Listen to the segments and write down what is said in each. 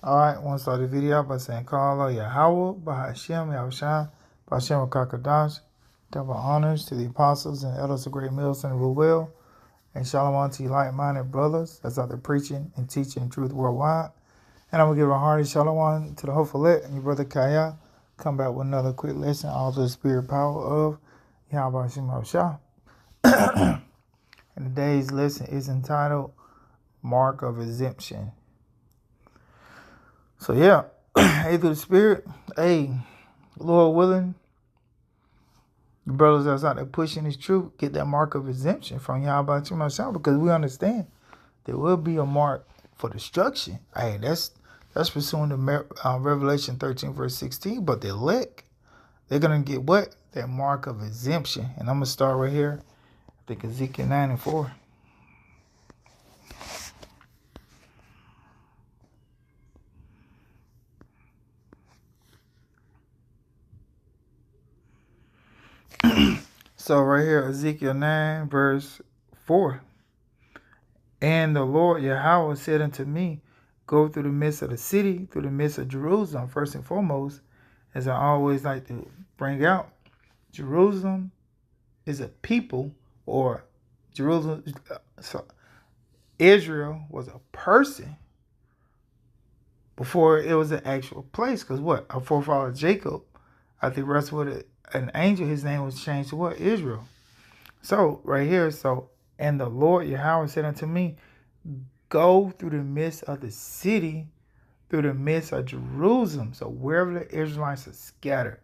Alright, want to start the video by saying, Call Allah Yahweh, Bahashem, Yahushua, Bahashem, Kakadash. Double honors to the apostles and elders of Great Millstone and Will, and shalom to you like-minded brothers that's out there preaching and teaching truth worldwide. And I'm going to give a hearty shalom to the hopeful lit and your brother Kaya. Come back with another quick lesson, all the spirit power of Yahweh Hashem Yahushua. And today's lesson is entitled Mark of Exemption. So yeah, hey, through the spirit, hey, Lord willing, the brothers that's out there pushing this truth, get that mark of exemption from Yahweh myself, because we understand there will be a mark for destruction. Hey, that's pursuing the Revelation 13 verse 16. But the elect, they're gonna get what? That mark of exemption. And I'm gonna start right here. I think Ezekiel 9 and 4. So right here, Ezekiel 9 verse 4. And the Lord Yahweh said unto me, Go through the midst of the city, through the midst of Jerusalem. First and foremost, as I always like to bring out, Jerusalem is a people, or Israel was a person before it was an actual place. Because what? Our forefather Jacob, I think wrestled with an angel, his name was changed to what? Israel. So right here, and the Lord Yahweh said unto me, Go through the midst of the city, through the midst of Jerusalem. So wherever the Israelites are scattered,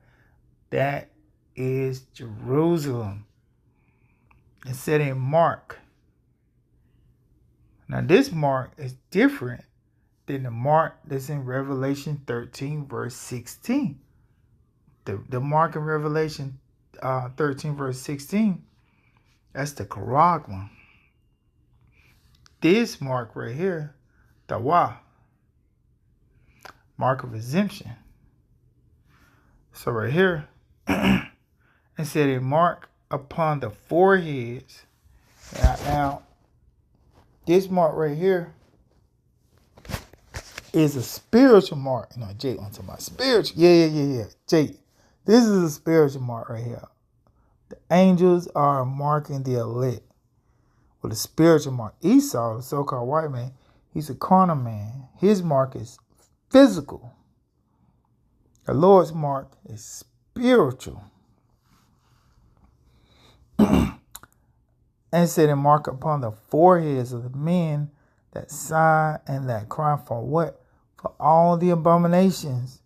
that is Jerusalem. It said in Mark. Now this mark is different than the mark that's in Revelation 13 verse 16. The mark in Revelation 13 verse 16, that's the Karagma. This mark right here, the Wa, mark of exemption. So right here, it said a mark upon the foreheads. Now, this mark right here is a spiritual mark. No, Jake, I'm talking about spiritual. Yeah. Jake, this is a spiritual mark right here. The angels are marking the elect with a spiritual mark. Esau, the so-called white man, he's a carnal man. His mark is physical. The Lord's mark is spiritual. And said a mark upon the foreheads of the men that sigh and that cry for what? For all the abominations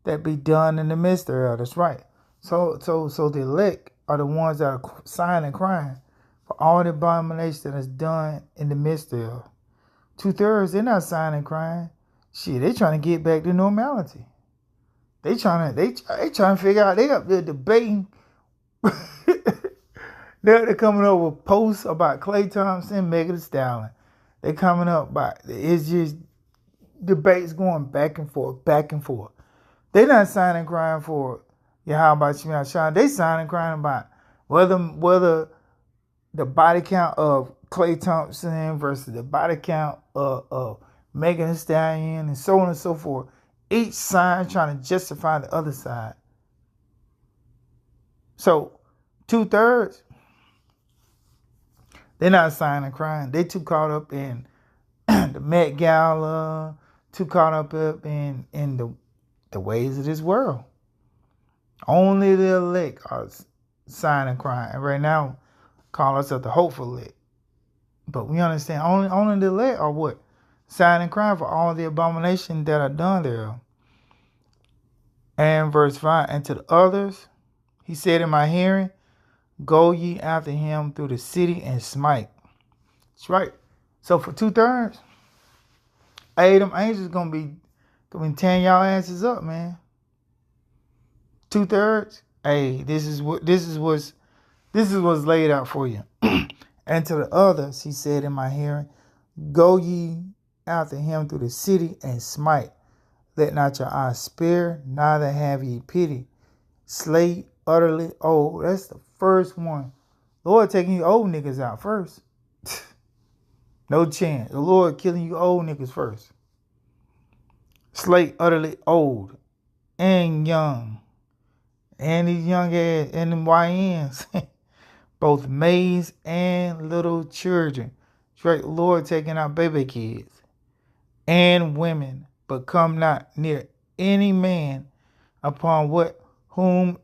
that be done in the midst thereof. That's right. So the elect are the ones that are sighing and crying for all the abomination that is done in the midst thereof. 2/3, they're not sighing and crying. Shit, they trying to get back to normality. They trying to figure out. They up there debating. They're coming up with posts about Klay Thompson, Megan Thee Stallion. They're coming up by, it's just debates going back and forth. They're not signing and crying for Yahweh Shema Shah. They signing and crying about whether the body count of Klay Thompson versus the body count of Megan Thee Stallion, and so on and so forth. Each side trying to justify the other side. So 2/3, they're not signing and crying. They too caught up in the Met Gala, too caught up in the ways of this world. Only the elect are signing and crying. And right now, call ourselves the hopeful elect. But we understand only the elect are what? Signing and crying for all the abominations that are done there. And verse 5, and to the others, he said in my hearing, Go ye after him through the city and smite. That's right. So for 2/3, hey, them angels gonna be tearing y'all asses up, man. 2/3, hey, this is what's laid out for you. And to the others, he said in my hearing, Go ye after him through the city and smite. Let not your eyes spare, neither have ye pity. Slay utterly old. That's the first one. Lord taking you old niggas out first. No chance. The Lord killing you old niggas first. slay utterly old and young, and these young ass and them YNs, both maids and little children. Straight Lord taking out baby kids and women, but come not near any man upon whom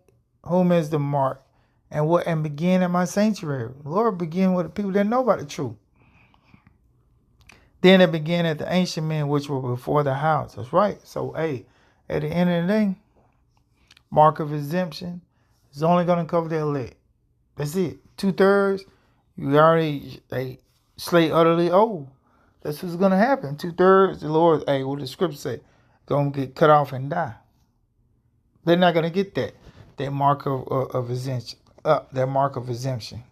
is the mark, and begin at my sanctuary. Lord begin with the people that know about the truth. Then it began at the ancient men which were before the house. That's right. So hey, at the end of the day, mark of exemption is only going to cover the elect. That's it. 2/3, they slay utterly old. That's what's going to happen. 2/3, the Lord, hey, what the scripture say, going to get cut off and die. They're not going to get that mark of exemption. That mark of exemption.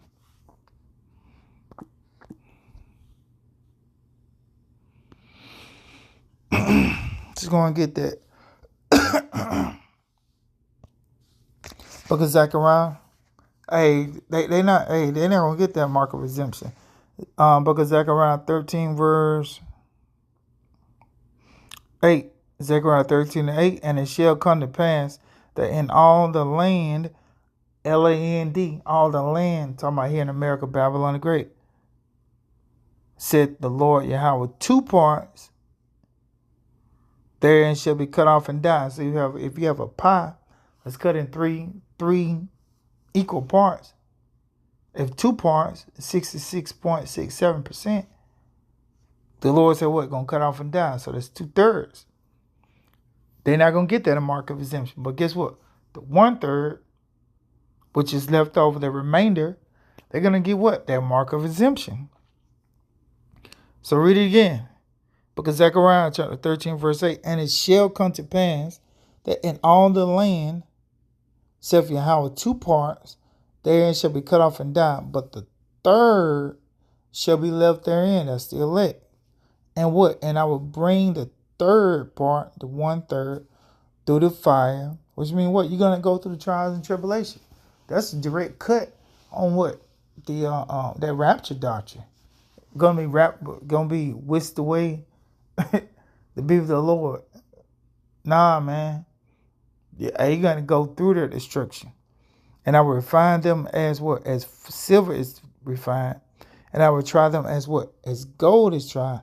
Just going to get that. Book of Zechariah. Hey, they're not gonna get that mark of exemption. Book of Zechariah 13 verse 8. Zechariah 13:8, and it shall come to pass that in all the land, land, all the land, talking about here in America, Babylon the Great, said the Lord Yahweh, 2 parts therein shall be cut off and die. So if you have a pie, let's cut in three equal parts. If 2 parts, 66.67%, the Lord said what? Gonna cut off and die. So that's 2/3. They're not gonna get that a mark of exemption. But guess what? The 1/3, which is left over, the remainder, they're gonna get what? That mark of exemption. So read it again. Book of Zechariah chapter 13, verse 8. And it shall come to pass that in all the land, saith Yahweh, 2 parts therein shall be cut off and die, but the 3rd shall be left therein. That's the elect. And what? And I will bring the 3rd part, the 1/3, through the fire. Which means what? You're gonna go through the trials and tribulation. That's a direct cut on what? That rapture doctrine. Gonna be whisked away to be with the Lord. Nah, man. Yeah, you're gonna go through their destruction. And I will refine them as what? As silver is refined. And I will try them as what? As gold is tried.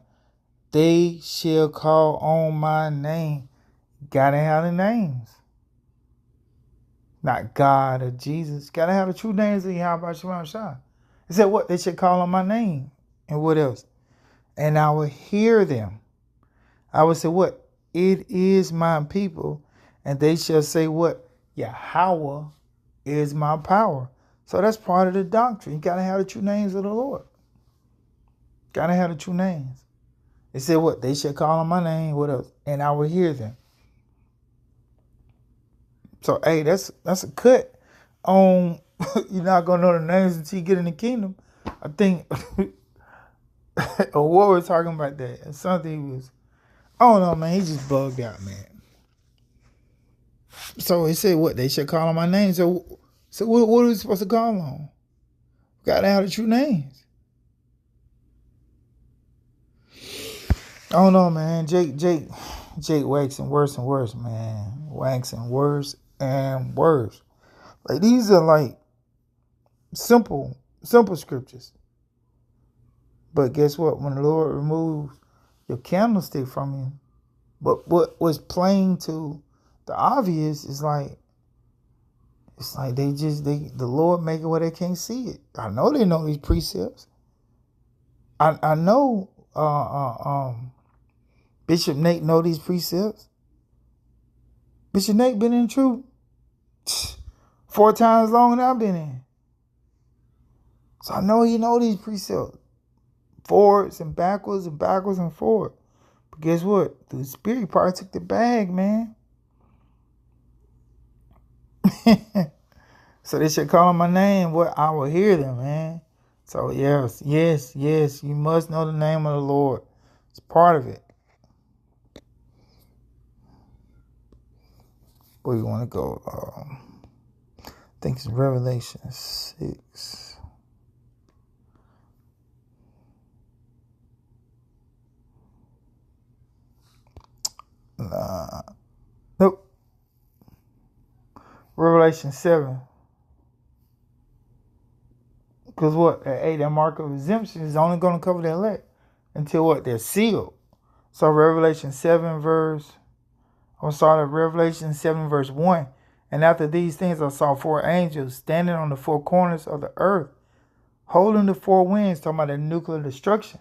They shall call on my name. Gotta have the names. Not God or Jesus. Gotta have the true names of Yahweh Shema Shah. It said what? They should call on my name. And what else? And I will hear them. I will say what? It is my people. And they shall say what? Yahweh is my power. So that's part of the doctrine. You got to have the true names of the Lord. Got to have the true names. It said what? They shall call on my name. What else? And I will hear them. So, hey, that's a cut on you're not going to know the names until you get in the kingdom. I think or what we're talking about that. Something was, I don't know, man. He just bugged out, man. So he said what? They should call on my name. So what are we supposed to call on? We got to have the true names. I don't know, man. Jake waxing worse and worse, man. Waxing worse and worse. Like these are like simple scriptures. But guess what? When the Lord removes your candlestick from you, but what was plain to the obvious is like, it's like the Lord make it where they can't see it. I know they know these precepts. I know Bishop Nate know these precepts. Bishop Nate been in truth 4 times longer than I've been in. So I know he know these precepts. Forwards and backwards and forward. But guess what? The Spirit probably took the bag, man. So they should call on my name. What? I will hear them, man. So yes, you must know the name of the Lord. It's part of it. Where you want to go? I think it's Revelation 6. Revelation 7. Because what? That mark of exemption is only going to cover the elect until what? They're sealed. So Revelation 7 verse, I'm sorry, Revelation 7 verse 1. And after these things I saw 4 angels standing on the 4 corners of the earth, holding the 4 winds, talking about the nuclear destruction.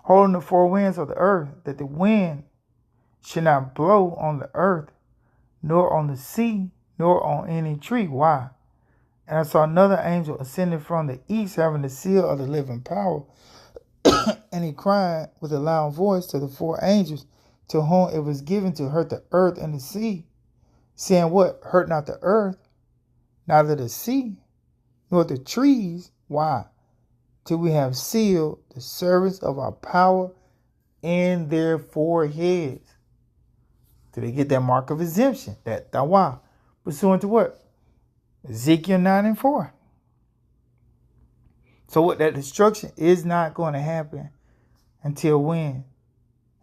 Holding the 4 winds of the earth, that the wind should not blow on the earth, nor on the sea, nor on any tree. Why? And I saw another angel ascending from the east, having the seal of the living power. And he cried with a loud voice to the 4 angels, to whom it was given to hurt the earth and the sea, saying, what? Hurt not the earth, neither the sea, nor the trees. Why? Till we have sealed the servants of our power in their foreheads. Till they get that mark of exemption, that dawa, pursuant to what? Ezekiel 9 and 4. So what? That destruction is not going to happen until when?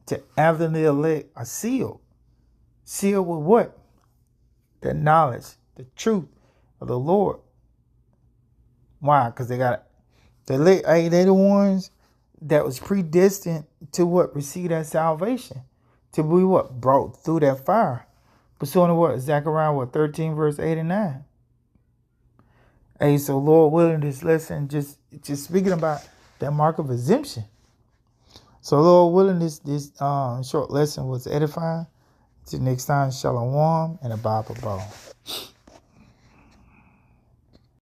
Till after the elect are sealed. Sealed with what? The knowledge, the truth of the Lord. Why? Because they got the elect. They're the ones that was predestined to what? Receive that salvation. To be what? Brought through that fire. Pursuant to what? Zechariah 13 verse 8 and 9. Hey, so Lord willing, this lesson just speaking about that mark of exemption. So Lord willing, this short lesson was edifying. Till next time, shalom and a Bible ball.